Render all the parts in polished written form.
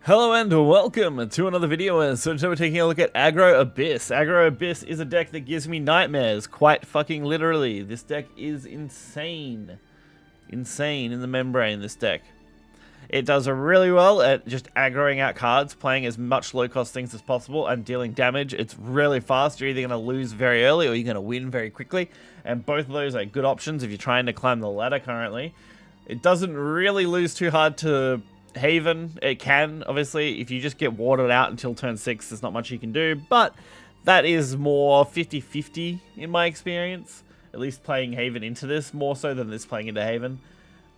Hello and welcome to another video. So today we're taking a look at Aggro Abyss. Aggro Abyss is a deck that gives me nightmares, quite fucking literally. This deck is insane. Insane in the membrane, this deck. It does really well at just aggroing out cards, playing as much low-cost things as possible, and dealing damage. It's really fast. You're either going to lose very early or you're going to win very quickly. And both of those are good options if you're trying to climb the ladder currently. It doesn't really lose too hard to Haven. It can, obviously, if you just get watered out until turn 6, there's not much you can do, but that is more 50-50 in my experience, at least playing Haven into this, more so than this playing into Haven.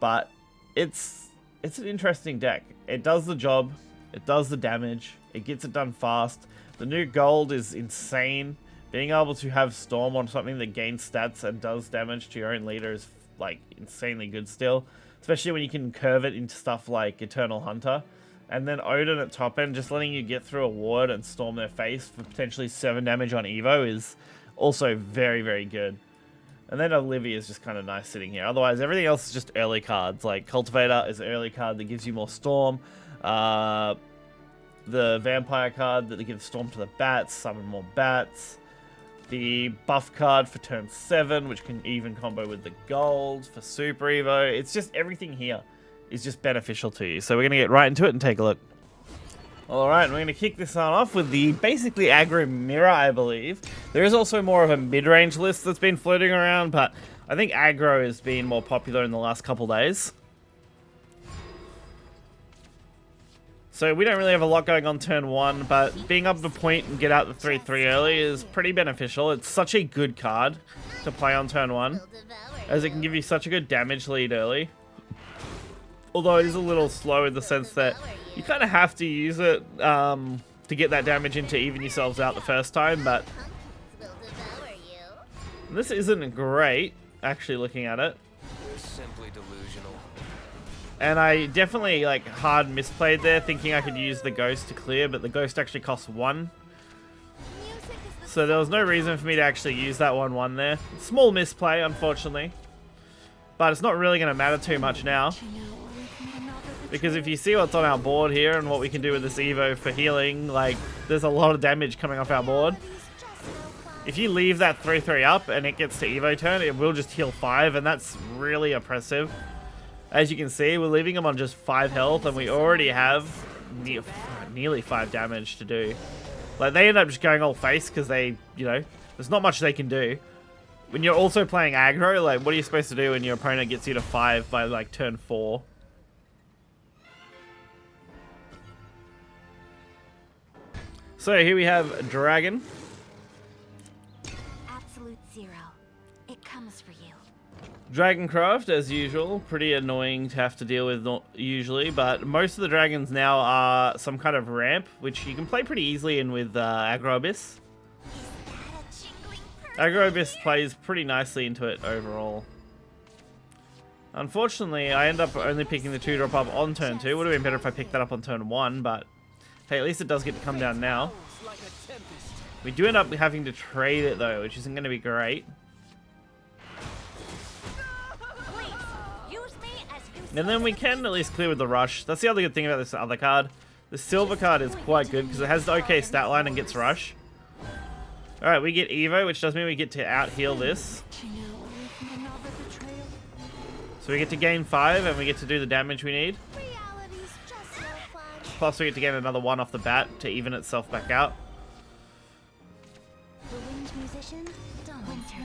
But it's an interesting deck. It does the job, it does the damage, it gets it done fast. The new gold is insane. Being able to have Storm on something that gains stats and does damage to your own leader is like insanely good still. Especially when you can curve it into stuff like Eternal Hunter. And then Odin at top end, just letting you get through a ward and storm their face for potentially 7 damage on Evo is also very, very good. And then Olivia is just kind of nice sitting here. Otherwise, everything else is just early cards. Like Cultivator is an early card that gives you more storm. The Vampire card that gives storm to the bats, summon more bats. The buff card for turn 7, which can even combo with the gold for Super Evo. It's just everything here is just beneficial to you. So we're going to get right into it and take a look. Alright, we're going to kick this on off with the basically Aggro Mirror, I believe. There is also more of a mid-range list that's been floating around, but I think Aggro has been more popular in the last couple days. So we don't really have a lot going on turn 1, but being able to point and get out the 3-3 early is pretty beneficial. It's such a good card to play on turn 1, as it can give you such a good damage lead early. Although it is a little slow in the sense that you kind of have to use it to get that damage in to even yourselves out the first time, but this isn't great, actually, looking at it. You're simply delusional. And I definitely, like, hard misplayed there, thinking I could use the Ghost to clear, but the Ghost actually costs 1. So there was no reason for me to actually use that 1-1 there. Small misplay, unfortunately. But it's not really going to matter too much now. Because if you see what's on our board here and what we can do with this Evo for healing, like, there's a lot of damage coming off our board. If you leave that 3-3 up and it gets to Evo turn, it will just heal 5, and that's really oppressive. As you can see, we're leaving them on just 5 health, and we already have nearly 5 damage to do. Like, they end up just going all face because they, you know, there's not much they can do. When you're also playing aggro, like, what are you supposed to do when your opponent gets you to 5 by, like, turn 4? So here we have a Dragon. Absolute zero. It comes for you. Dragoncraft, as usual, pretty annoying to have to deal with usually, but most of the dragons now are some kind of ramp, which you can play pretty easily in with Aggro Abyss. Aggro Abyss plays pretty nicely into it overall. Unfortunately, I end up only picking the 2-drop up on turn 2. Would have been better if I picked that up on turn 1, but hey, at least it does get to come down now. We do end up having to trade it though, which isn't going to be great. And then we can at least clear with the rush. That's the other good thing about this other card. The silver card is quite good because it has the okay stat line and gets rush. Alright, we get Evo, which does mean we get to out-heal this. So we get to gain 5 and we get to do the damage we need. Plus we get to gain another 1 off the bat to even itself back out.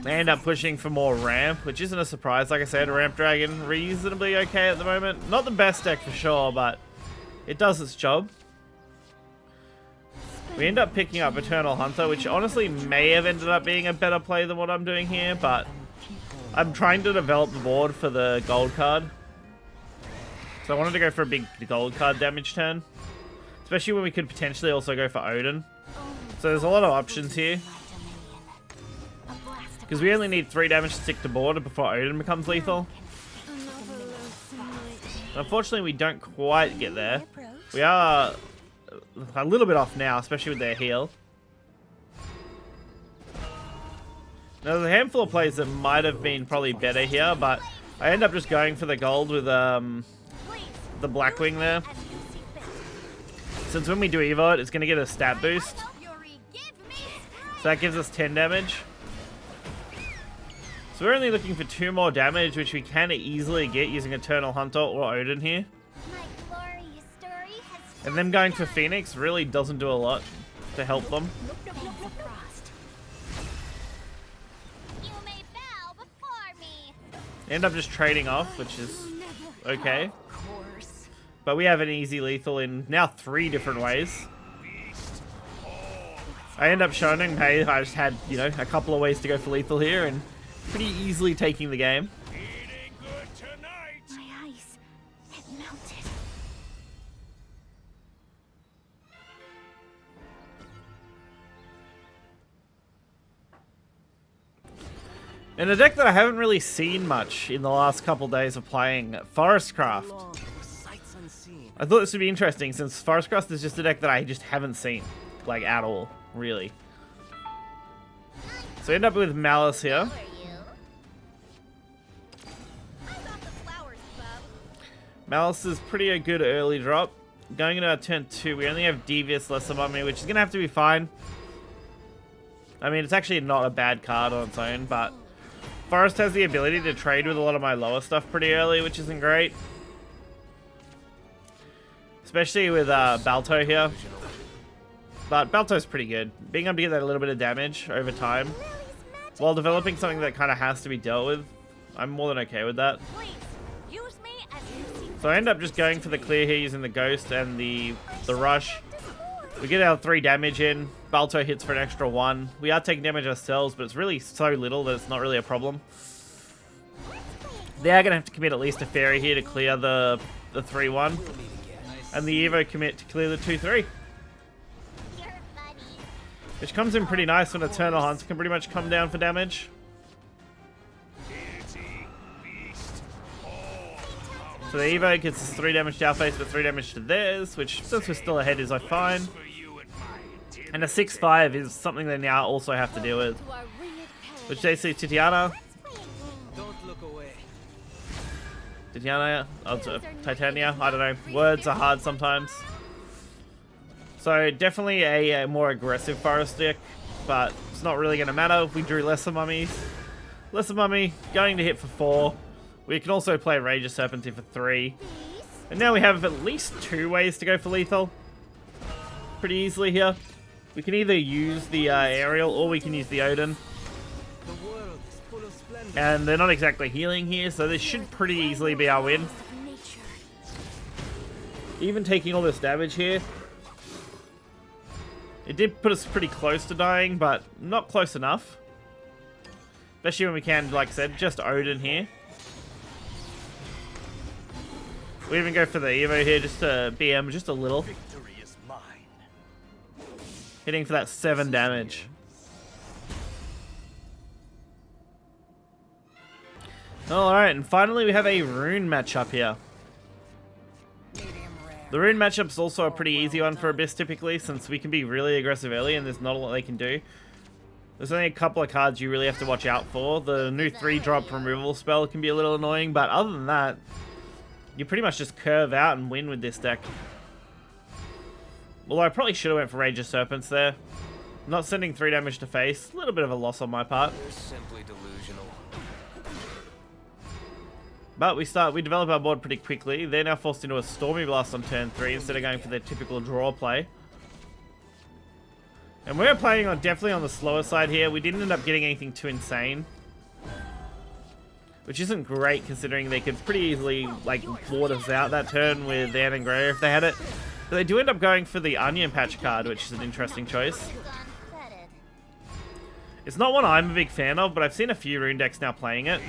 They end up pushing for more ramp, which isn't a surprise. Like I said, Ramp Dragon, reasonably okay at the moment. Not the best deck for sure, but it does its job. We end up picking up Eternal Hunter, which honestly may have ended up being a better play than what I'm doing here, but I'm trying to develop the board for the gold card. So I wanted to go for a big gold card damage turn, especially when we could potentially also go for Odin. So there's a lot of options here. Because we only need 3 damage to stick to board before Odin becomes lethal. Unfortunately, we don't quite get there. We are a little bit off now, especially with their heal. Now, there's a handful of plays that might have been probably better here, but I end up just going for the gold with the Blackwing there. Since when we do Evo it, it's going to get a stat boost. So that gives us 10 damage. So we're only looking for 2 more damage, which we can easily get using Eternal Hunter or Odin here. And them going for Phoenix really doesn't do a lot to help them. End up just trading off, which is okay. But we have an easy lethal in now 3 different ways. I end up showing him, hey, I just had, you know, a couple of ways to go for lethal here and pretty easily taking the game. My ice, it melted. And a deck that I haven't really seen much in the last couple days of playing, Forestcraft. I thought this would be interesting since Forestcraft is just a deck that I just haven't seen, like at all, really. So I end up with Malice here. Malice is pretty a good early drop. Going into our turn 2, we only have Devious Lesser Mummy, which is going to have to be fine. I mean, it's actually not a bad card on its own, but Forest has the ability to trade with a lot of my lower stuff pretty early, which isn't great. Especially with Balto here. But Balto's pretty good. Being able to get that a little bit of damage over time, while developing something that kind of has to be dealt with, I'm more than okay with that. So I end up just going for the clear here using the Ghost and the Rush. We get our 3 damage in. Balto hits for an extra 1. We are taking damage ourselves, but it's really so little that it's not really a problem. They are going to have to commit at least a Fairy here to clear the 3-1. And the Evo commit to clear the 2-3. Which comes in pretty nice when Eternal Hunter can pretty much come down for damage. So the Evo gets us 3 damage to our face, but 3 damage to theirs, which since we're still ahead is fine. And a 6-5 is something they now also have to deal with. Which they see Titania. Titania, Titania, I don't know. Words are hard sometimes. So definitely a more aggressive Forest deck, but it's not really going to matter if we drew Lesser Mummies. Lesser Mummy going to hit for 4. We can also play Rager Serpent here for 3. And now we have at least 2 ways to go for lethal. Pretty easily here. We can either use the Aerial or we can use the Odin. And they're not exactly healing here, so this should pretty easily be our win. Even taking all this damage here. It did put us pretty close to dying, but not close enough. Especially when we can, like I said, just Odin here. We even go for the Evo here just to BM just a little. Hitting for that 7 damage. Alright, and finally we have a Rune matchup here. The Rune matchup's also a pretty easy one for Abyss typically, since we can be really aggressive early and there's not a lot they can do. There's only a couple of cards you really have to watch out for. The new 3-drop removal spell can be a little annoying, but other than that, you pretty much just curve out and win with this deck. Although I probably should have went for Rager Serpents there. Not sending 3 damage to face. A little bit of a loss on my part. They're simply delusional. But we develop our board pretty quickly. They're now forced into a Stormy Blast on turn 3 instead of going for their typical draw play. And we're playing definitely on the slower side here. We didn't end up getting anything too insane. Which isn't great considering they could pretty easily like ward us out that turn with Anne and Grey if they had it. But they do end up going for the Onion Patch card, which is an interesting choice. It's not one I'm a big fan of, but I've seen a few Rune decks now playing it.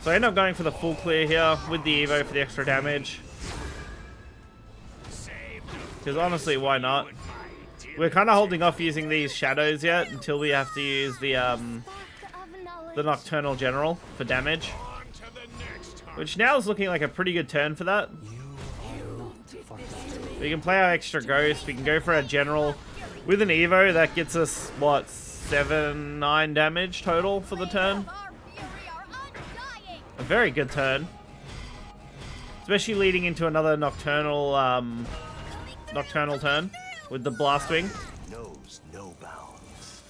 So I end up going for the full clear here with the Evo for the extra damage. Because honestly, why not? We're kind of holding off using these shadows yet until we have to use the Nocturnal General for damage. Which now is looking like a pretty good turn for that. We can play our extra Ghost, we can go for our General. With an Evo, that gets us, what, 7-9 damage total for the turn. A very good turn. Especially leading into another Nocturnal Nocturnal turn with the Blast Wing. Knows no bounds.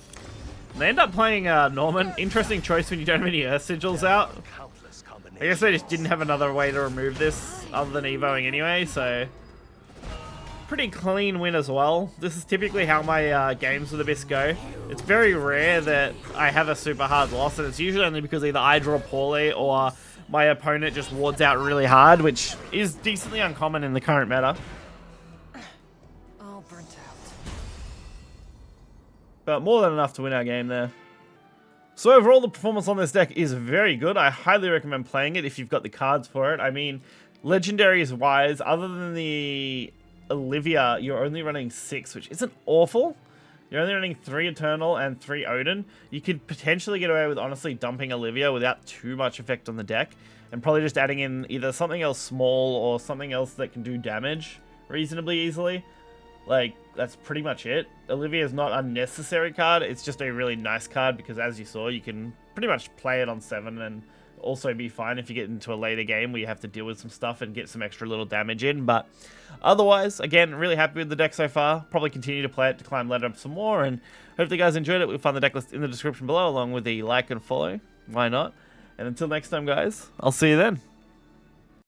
And they end up playing Norman. Interesting choice when you don't have any Earth Sigils out. Countless combinations. I guess they just didn't have another way to remove this other than evoing anyway, so... Pretty clean win as well. This is typically how my games with Abyss go. It's very rare that I have a super hard loss, and it's usually only because either I draw poorly or my opponent just wards out really hard, which is decently uncommon in the current meta. All burnt out. But more than enough to win our game there. So overall, the performance on this deck is very good. I highly recommend playing it if you've got the cards for it. I mean, legendaries wise, other than the Olivia, you're only running 6, which isn't awful. You're only running 3 Eternal and 3 Odin. You could potentially get away with honestly dumping Olivia without too much effect on the deck, and probably just adding in either something else small or something else that can do damage reasonably easily. Like, that's pretty much it. Olivia is not a necessary card, it's just a really nice card because, as you saw, you can pretty much play it on 7 and also be fine if you get into a later game where you have to deal with some stuff and get some extra little damage in. But otherwise, again, really happy with the deck so far. Probably continue to play it to climb ladder up some more, and hope you guys enjoyed it. We'll find the deck list in the description below along with the like and follow. Why not? And until next time, guys, I'll see you then.